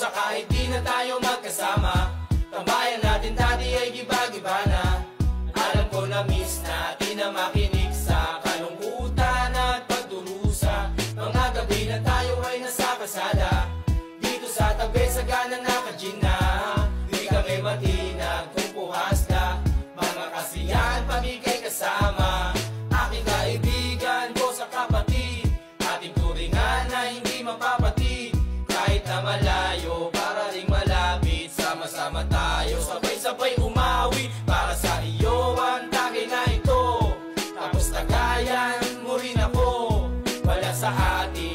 sa kahit di na tayo magkasama. Tambayan natin dati ay giba-giba na. Alam ko na miss natin na makinig sa kalungkutan at pagdurusa. Mga gabi na tayo ay nasa kasada, dito sa tabi sa gana naka-gin na. Di kami matinag kung puhas na, mga kasiyahan pamigay kasama. Aking kaibigan ko sa kapatid, ating turingan na hindi mapapatid. Kahit na malayo, para ring malapit, sama-sama tayo, sabay-sabay umawi. Para sa iyo ang tagay na ito, tapos tagayan mo rin ako. Wala sa atin